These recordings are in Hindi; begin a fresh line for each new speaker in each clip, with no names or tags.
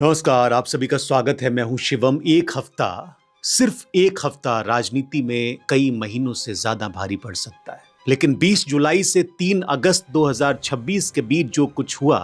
नमस्कार, आप सभी का स्वागत है। मैं हूं शिवम। सिर्फ एक हफ्ता राजनीति में कई महीनों से ज्यादा भारी पड़ सकता है, लेकिन 20 जुलाई से 3 अगस्त 2026 के बीच जो कुछ हुआ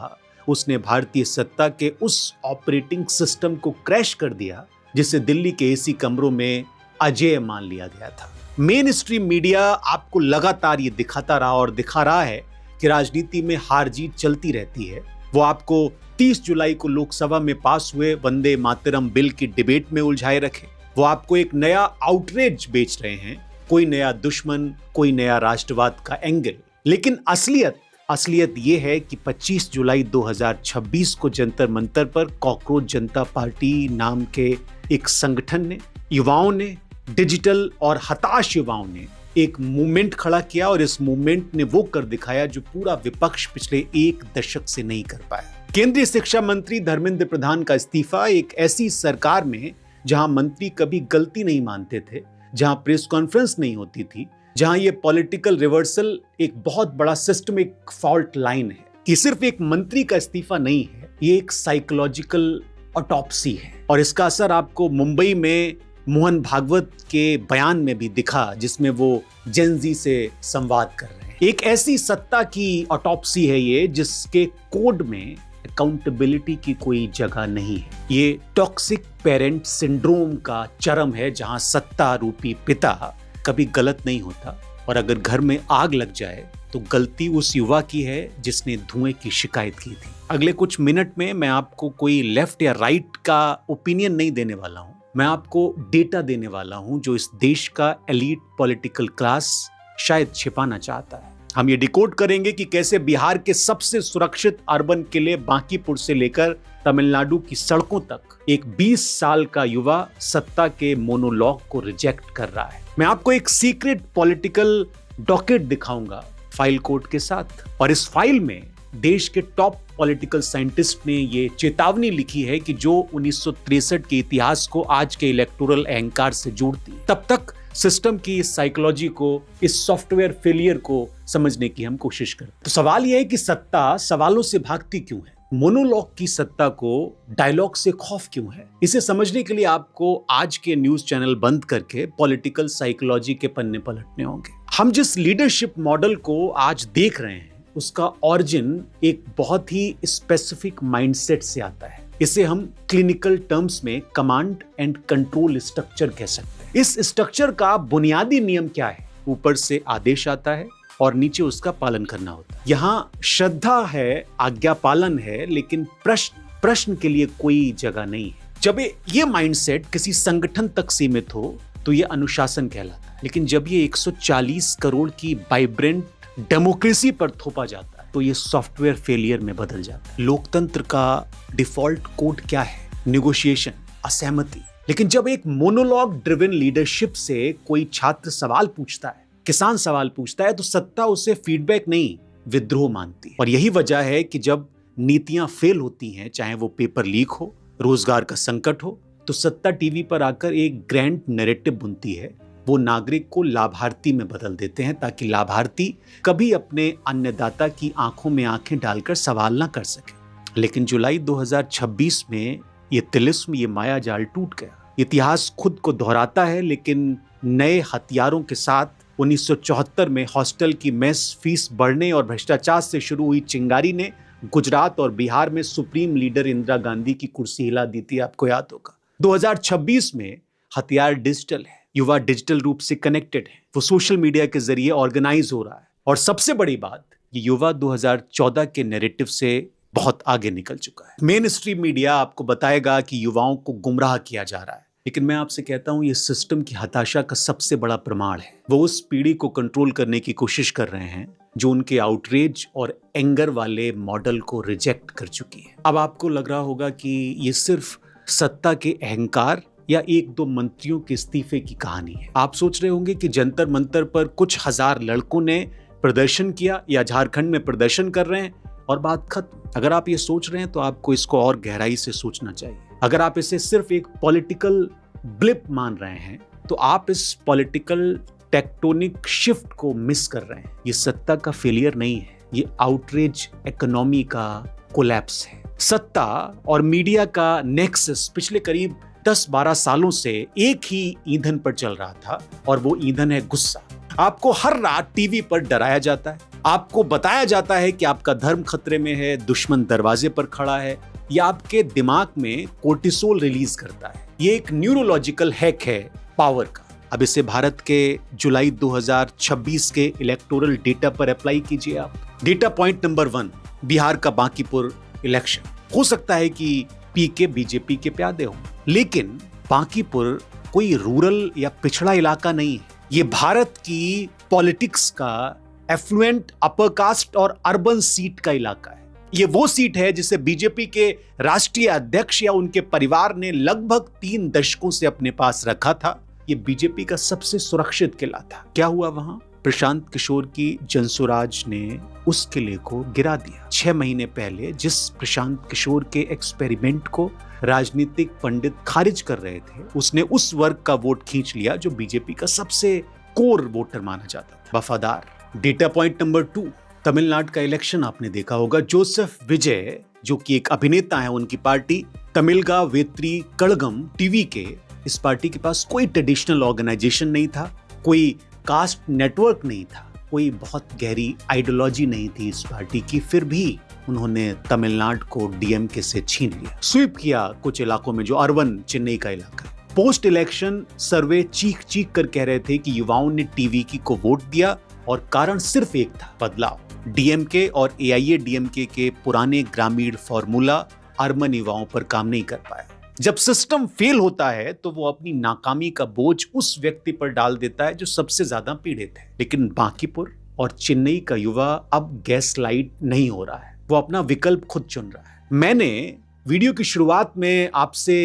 उसने भारतीय सत्ता के उस ऑपरेटिंग सिस्टम को क्रैश कर दिया जिसे दिल्ली के एसी कमरों में अजेय मान लिया गया था। मेन स्ट्रीम मीडिया आपको लगातार ये दिखाता रहा और दिखा रहा है कि राजनीति में हार जीत चलती रहती है। वो आपको 30 जुलाई को लोकसभा में पास हुए वंदे मातरम बिल की डिबेट में उलझाए रखे। वो आपको एक नया आउटरीच बेच रहे हैं, कोई नया दुश्मन, कोई नया राष्ट्रवाद का एंगल। लेकिन असलियत ये है कि 25 जुलाई 2026 को जंतर मंतर पर कॉकरोच जनता पार्टी नाम के एक संगठन ने, युवाओं ने, डिजिटल और हताश युवाओं ने एक मूवमेंट खड़ा किया और इस मूवमेंट ने वो कर दिखाया जो पूरा विपक्ष पिछले एक दशक से नहीं कर पाया। केंद्रीय शिक्षा मंत्री धर्मेंद्र प्रधान का इस्तीफा एक ऐसी सरकार में जहां मंत्री कभी गलती नहीं मानते थे, जहां प्रेस कॉन्फ्रेंस नहीं होती थी, जहां ये पॉलिटिकल रिवर्सल एक बहुत बड़ा सिस्टमिक फॉल्ट लाइन है। ये सिर्फ एक मंत्री का इस्तीफा नहीं है, ये एक साइकोलॉजिकल ऑटोप्सी है। और इसका असर आपको मुंबई में मोहन भागवत के बयान में भी दिखा, जिसमें वो जेनजी से संवाद कर रहे हैं। एक ऐसी सत्ता की ऑटोप्सी है ये जिसके कोड में अकाउंटेबिलिटी की कोई जगह नहीं है। ये टॉक्सिक पेरेंट सिंड्रोम का चरम है, जहां सत्ता रूपी पिता कभी गलत नहीं होता और अगर घर में आग लग जाए तो गलती उस युवा की है जिसने धुएं की शिकायत की थी। अगले कुछ मिनट में मैं आपको कोई लेफ्ट या राइट का ओपिनियन नहीं देने वाला हूं, मैं आपको डेटा देने वाला हूं जो इस देश का एलीट पॉलिटिकल क्लास शायद छिपाना चाहता है। हम ये डिकोड करेंगे कि कैसे बिहार के सबसे सुरक्षित अर्बन किले बांकीपुर से लेकर तमिलनाडु की सड़कों तक एक 20 साल का युवा सत्ता के मोनोलॉग को रिजेक्ट कर रहा है। मैं आपको एक सीक्रेट पॉलिटिकल डॉकेट दिखाऊंगा फाइल कोड के साथ, और इस फाइल में देश के टॉप पॉलिटिकल साइंटिस्ट ने ये चेतावनी लिखी है कि जो 1963 के इतिहास को आज के इलेक्टोरल अहंकार से जोड़ती, तब तक सिस्टम की इस साइकोलॉजी को, इस सॉफ्टवेयर फेलियर को समझने की हम कोशिश करते। तो सवाल यह है कि सत्ता सवालों से भागती क्यों है? मोनोलॉग की सत्ता को डायलॉग से खौफ क्यों है? इसे समझने के लिए आपको आज के न्यूज चैनल बंद करके पॉलिटिकल साइकोलॉजी के पन्ने पलटने होंगे। हम जिस लीडरशिप मॉडल को आज देख रहे हैं उसका ऑरिजिन एक बहुत ही स्पेसिफिक माइंडसेट से आता है। इसे हम क्लिनिकल टर्म्स में कमांड एंड कंट्रोल स्ट्रक्चर कह सकते हैं। इस स्ट्रक्चर का बुनियादी नियम क्या है? ऊपर से आदेश आता है और नीचे उसका पालन करना होता है। यहाँ श्रद्धा है, आज्ञा पालन है, लेकिन प्रश्न के लिए कोई जगह नहीं है। जब ये माइंडसेट किसी संगठन तक सीमित हो तो ये अनुशासन कहलाता है, लेकिन जब ये 140 करोड़ की वाइब्रेंट डेमोक्रेसी पर थोपा जाता है तो ये सॉफ्टवेयर फेलियर में बदल जाता है। लोकतंत्र का डिफॉल्ट कोड क्या है? निगोशिएशन, असहमति। लेकिन जब एक मोनोलॉग ड्रिवन लीडरशिप से कोई छात्र सवाल पूछता है, किसान सवाल पूछता है, तो सत्ता उसे फीडबैक नहीं, विद्रोह मानती है। और यही वजह है कि जब नीतियां फेल होती हैं, चाहे वो पेपर लीक हो, रोजगार का संकट हो, तो सत्ता टीवी पर आकर एक ग्रैंड नैरेटिव बुनती है। वो नागरिक को लाभार्थी में बदल देते हैं ताकि लाभार्थी कभी अपने अन्नदाता की आंखों में आंखें डालकर सवाल ना कर सके। लेकिन जुलाई 2026 में ये तिलिस्म, ये माया जाल टूट गया। इतिहास खुद को दोहराता है, लेकिन नए हथियारों के साथ। 1974 में हॉस्टल की मेस फीस बढ़ने और भ्रष्टाचार से शुरू हुई चिंगारी ने गुजरात और बिहार में सुप्रीम लीडर इंदिरा गांधी की कुर्सी हिला दी थी, आपको याद होगा। 2026 में हथियार डिजिटल है, युवा डिजिटल रूप से कनेक्टेड है, वो सोशल मीडिया के जरिए ऑर्गेनाइज हो रहा है। और सबसे बड़ी बात, ये युवा 2014 के नैरेटिव से बहुत आगे निकल चुका है। मेन स्ट्रीम मीडिया आपको बताएगा कि युवाओं को गुमराह किया जा रहा है, लेकिन मैं आपसे कहता हूं ये सिस्टम की हताशा का सबसे बड़ा प्रमाण है। वो उस पीढ़ी को कंट्रोल करने की कोशिश कर रहे हैं जो उनके आउटरीच और एंगर वाले मॉडल को रिजेक्ट कर चुकी है। अब आपको लग रहा होगा कि ये सिर्फ सत्ता के अहंकार या एक दो मंत्रियों के इस्तीफे की कहानी है। आप सोच रहे होंगे कि जंतर मंतर पर कुछ हजार लड़कों ने प्रदर्शन किया या झारखंड में प्रदर्शन कर रहे हैं और बात खत्म। अगर आप ये सोच रहे हैं तो आपको इसको और गहराई से सोचना चाहिए। अगर आप इसे सिर्फ एक पॉलिटिकल ब्लिप मान रहे हैं तो आप इस पॉलिटिकल टेक्टोनिक शिफ्ट को मिस कर रहे हैं। ये सत्ता का फेलियर नहीं है, ये आउटरेज इकोनॉमी का कोलैप्स है। सत्ता और मीडिया का नेक्सस पिछले करीब 10-12 सालों से एक ही ईंधन पर चल रहा था और वो ईंधन है गुस्सा। आपको हर रात टीवी पर डराया जाता है, आपको बताया जाता है कि आपका धर्म खतरे में है, दुश्मन दरवाजे पर खड़ा है, या आपके दिमाग में कोर्टिसोल रिलीज करता है। ये एक न्यूरोलॉजिकल हैक है पावर का। अब इसे भारत के जुलाई 2026 के इलेक्टोरल डेटा पर अप्लाई कीजिए आप। डेटा पॉइंट नंबर 1, बिहार का बांकीपुर इलेक्शन। हो सकता है कि पीके बीजेपी के प्यादे हों, लेकिन बांकीपुर कोई रूरल या पिछड़ा इलाका नहीं है। ये भारत की पॉलिटिक्स का एफ्लुएंट अपर कास्ट और अर्बन सीट का इलाका है। ये वो सीट है जिसे बीजेपी के राष्ट्रीय अध्यक्ष या उनके परिवार ने लगभग 3 दशकों से अपने पास रखा था। ये बीजेपी का सबसे सुरक्षित किला था। क्या हुआ वहां? प्रशांत किशोर की जनसुराज ने उस किले को गिरा दिया। 6 महीने पहले जिस प्रशांत किशोर के एक्सपेरिमेंट को राजनीतिक पंडित खारिज कर रहे थे, उसने उस वर्ग का वोट खींच लिया जो बीजेपी का सबसे कोर वोटर माना जाता था, वफादार। डेटा पॉइंट नंबर 2, तमिलनाडु का इलेक्शन आपने देखा होगा। जोसेफ विजय, जो कि एक अभिनेता है, उनकी पार्टी तमिलगा वेत्री कड़गम टीवी के, इस पार्टी के पास कोई ट्रेडिशनल ऑर्गेनाइजेशन नहीं था, कोई कास्ट नेटवर्क नहीं था, कोई बहुत गहरी आइडियोलॉजी नहीं थी इस पार्टी की। फिर भी उन्होंने तमिलनाडु को डीएमके से छीन लिया, स्वीप किया कुछ इलाकों में, जो अर्बन चेन्नई का इलाका है। पोस्ट इलेक्शन सर्वे चीख चीख कर कह रहे थे कि युवाओं ने टीवीके को वोट दिया और कारण सिर्फ एक था, बदलाव। डीएमके और एआईएडीएमके के पुराने ग्रामीण फॉर्मूला अर्बन युवाओं पर काम नहीं कर पाया। जब सिस्टम फेल होता है तो वो अपनी नाकामी का बोझ उस व्यक्ति पर डाल देता है जो सबसे ज्यादा पीड़ित है। लेकिन बांकीपुर और चेन्नई का युवा अब गैस लाइट नहीं हो रहा है, वो अपना विकल्प खुद चुन रहा है। मैंने वीडियो की शुरुआत में आपसे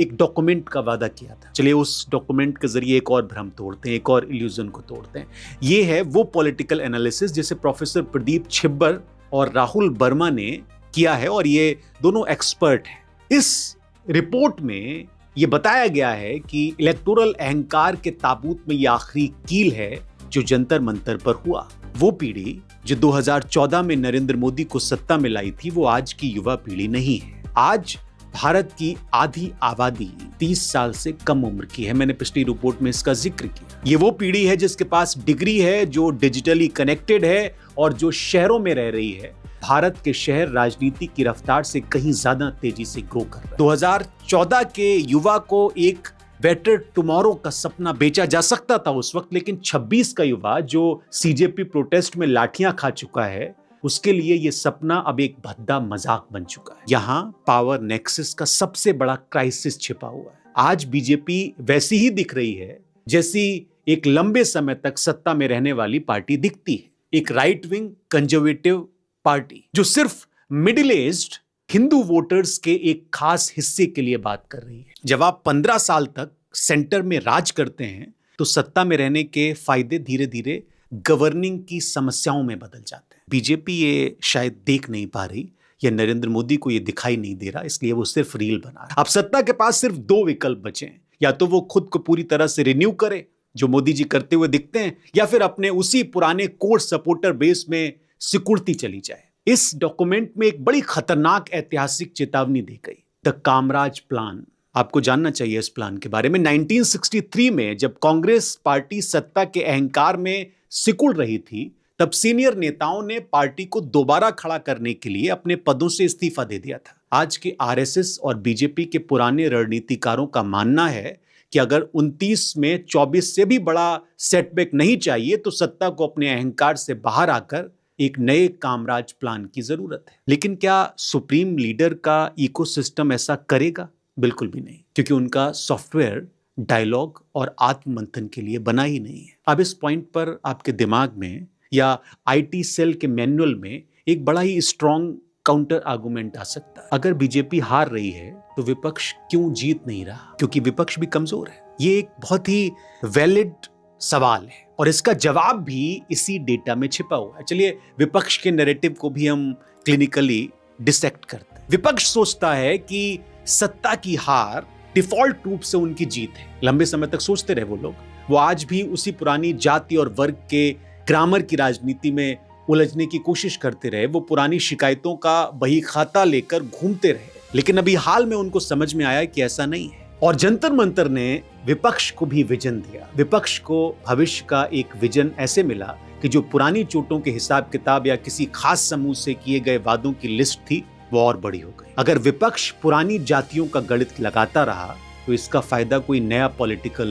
एक डॉक्यूमेंट का वादा किया था। चलिए उस डॉक्यूमेंट के जरिए एक और भ्रम तोड़ते हैं, एक और इल्यूजन को तोड़ते हैं। ये है वो पॉलिटिकल एनालिसिस जिसे प्रोफेसर प्रदीप छिब्बर और राहुल वर्मा ने किया है, और ये दोनों एक्सपर्ट हैं। इस रिपोर्ट में ये बताया गया है कि इलेक्टोरल अहंकार के ताबूत में ये आखिरी कील है जो जंतर मंतर पर हुआ। वो पीढ़ी जो 2014 में नरेंद्र मोदी को सत्ता में लाई थी, वो आज की युवा पीढ़ी नहीं है। आज भारत की आधी आबादी 30 साल से कम उम्र की है। मैंने पिछली रिपोर्ट में इसका जिक्र किया। ये वो पीढ़ी है जिसके पास डिग्री है, जो डिजिटली कनेक्टेड है और जो शहरों में रह रही है। भारत के शहर राजनीति की रफ्तार से कहीं ज्यादा तेजी से ग्रो कर रहे हैं। 2014 के युवा को एक बेटर टुमारो का सपना बेचा जा सकता था उस वक्त, लेकिन 26 का युवा जो सीजेपी प्रोटेस्ट में लाठियां खा चुका है, उसके लिए यह सपना अब एक भद्दा मजाक बन चुका है। यहां पावर नेक्सस का सबसे बड़ा क्राइसिस छिपा हुआ है। आज बीजेपी वैसी ही दिख रही है जैसी एक लंबे समय तक सत्ता में रहने वाली पार्टी दिखती है, एक राइट विंग कंजर्वेटिव पार्टी जो सिर्फ मिडिल एज्ड हिंदू वोटर्स के एक खास हिस्से के लिए बात कर रही है। जब आप 15 साल तक सेंटर में राज करते हैं तो सत्ता में रहने के फायदे धीरे धीरे गवर्निंग की समस्याओं में बदल जाते हैं। बीजेपी ये शायद देख नहीं पा रही, या नरेंद्र मोदी को ये दिखाई नहीं दे रहा, इसलिए वो सिर्फ रील बना रहा है। अब सत्ता के पास सिर्फ 2 विकल्प बचे हैं, या तो वो खुद को पूरी तरह से रिन्यू करे जो मोदी जी करते हुए दिखते हैं, या फिर अपने उसी पुराने कोर सपोर्टर बेस में सिकुड़ती चली जाए। इस डॉक्यूमेंट में एक बड़ी खतरनाक ऐतिहासिक चेतावनी दी गई, द कामराज प्लान। आपको जानना चाहिए इस प्लान के बारे में। 1963 में जब कांग्रेस पार्टी सत्ता के अहंकार में सिकुड़ रही थी, तब सीनियर नेताओं ने पार्टी को दोबारा खड़ा करने के लिए अपने पदों से इस्तीफा दे दिया था। आज के आरएसएस और बीजेपी के पुराने रणनीतिकारों का मानना है कि अगर 29 में 24 से भी बड़ा सेटबैक नहीं चाहिए तो सत्ता को अपने अहंकार से बाहर आकर एक नए कामराज प्लान की जरूरत है। लेकिन क्या सुप्रीम लीडर का इकोसिस्टम ऐसा करेगा? बिल्कुल भी नहीं, क्योंकि उनका सॉफ्टवेयर डायलॉग और आत्ममंथन के लिए बना ही नहीं है। अब इस पॉइंट पर आपके दिमाग में या आईटी सेल के मैनुअल में एक बड़ा ही स्ट्रॉन्ग काउंटर आर्गुमेंट आ सकता है। अगर बीजेपी हार रही है तो विपक्ष क्यों जीत नहीं रहा? क्योंकि विपक्ष भी कमजोर है। ये एक बहुत ही वैलिड सवाल है और इसका जवाब भी इसी डेटा में छिपा हुआ है। चलिए विपक्ष के नैरेटिव को भी हम क्लिनिकली डिसेक्ट करते हैं। विपक्ष सोचता है कि सत्ता की हार डिफॉल्ट रूप से उनकी जीत है। लंबे समय तक सोचते रहे वो लोग। वो आज भी उसी पुरानी जाति और वर्ग के ग्रामर की राजनीति में उलझने की कोशिश करते रहे, वो पुरानी शिकायतों का बही खाता लेकर घूमते रहे। लेकिन अभी हाल में उनको समझ में आया कि ऐसा नहीं है, और जंतर मंतर ने विपक्ष को भी विजन दिया। विपक्ष को भविष्य का एक विजन ऐसे मिला कि जो पुरानी चोटों के हिसाब किताब या किसी खास समूह से किए गए वादों की लिस्ट थी, वो और बड़ी हो गई। अगर विपक्ष पुरानी जातियों का गणित लगाता रहा तो इसका फायदा कोई नया पॉलिटिकल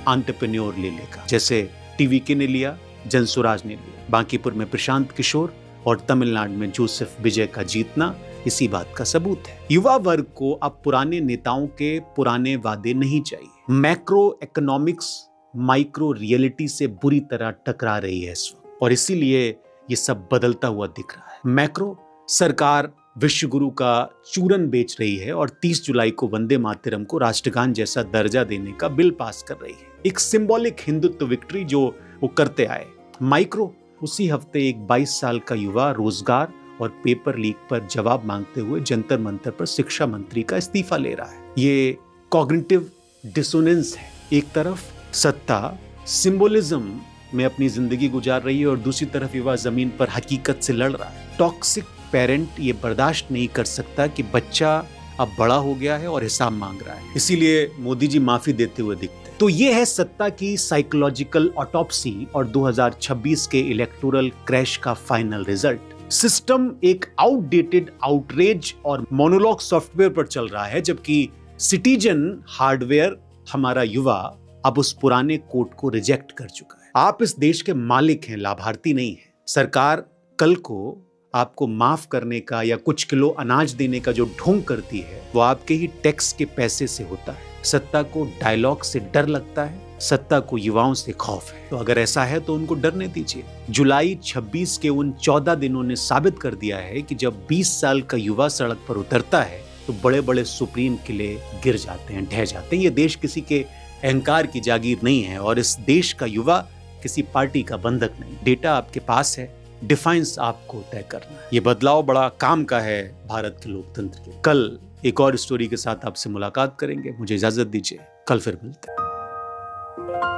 एंटरप्रेन्योर ले लेगा, जैसे टीवीके ने लिया, जनसुराज ने लिया। बांकीपुर में प्रशांत किशोर और तमिलनाडु में जोसेफ विजय का जीतना इसी बात का सबूत है। युवा वर्ग को अब पुराने नेताओं के पुराने वादे नहीं चाहिए। मैक्रो इकोनॉमिक्स माइक्रो रियलिटी से बुरी तरह टकरा रही है इस वक्त, और इसीलिए ये सब बदलता हुआ दिख रहा है। मैक्रो, सरकार विश्वगुरु का चूरन बेच रही है और 30 जुलाई को वंदे मातरम को राष्ट्रगान जैसा दर्जा देने का बिल पास कर रही है, एक सिंबॉलिक हिंदुत्व विक्ट्री जो वो करते आए। माइक्रो, उसी हफ्ते एक 22 साल का युवा रोजगार और पेपर लीक पर जवाब मांगते हुए जंतर मंतर पर शिक्षा मंत्री का इस्तीफा ले रहा है। ये कॉग्निटिव डिसोनेंस है। एक तरफ सत्ता सिंबोलिज्म में अपनी जिंदगी गुजार रही है और दूसरी तरफ युवा जमीन पर हकीकत से लड़ रहा है। टॉक्सिक पेरेंट ये बर्दाश्त नहीं कर सकता कि बच्चा अब बड़ा हो गया है और हिसाब मांग रहा है, इसीलिए मोदी जी माफी देते हुए दिखते हैं। तो ये है सत्ता की साइकोलॉजिकल ऑटोप्सी और 2026 के इलेक्टोरल क्रैश का फाइनल रिजल्ट। सिस्टम एक आउटडेटेड आउटरेज और मोनोलॉग सॉफ्टवेयर पर चल रहा है, जबकि सिटीजन हार्डवेयर, हमारा युवा, अब उस पुराने कोड को रिजेक्ट कर चुका है। आप इस देश के मालिक हैं, लाभार्थी नहीं हैं। सरकार कल को आपको माफ करने का या कुछ किलो अनाज देने का जो ढोंग करती है, वो आपके ही टैक्स के पैसे से होता है। सत्ता को डायलॉग से डर लगता है, सत्ता को युवाओं से खौफ है। तो अगर ऐसा है तो उनको डरने दीजिए। जुलाई 26 के उन 14 दिनों ने साबित कर दिया है कि जब 20 साल का युवा सड़क पर उतरता है तो बड़े बड़े सुप्रीम किले गिर जाते हैं, ढह जाते हैं। ये देश किसी के अहंकार की जागीर नहीं है और इस देश का युवा किसी पार्टी का बंधक नहीं। डेटा आपके पास है, डिफाइंस आपको तय करना है। ये बदलाव बड़ा काम का है भारत के लोकतंत्र के। कल एक और स्टोरी के साथ आपसे मुलाकात करेंगे। मुझे इजाजत दीजिए, कल फिर मिलते हैं।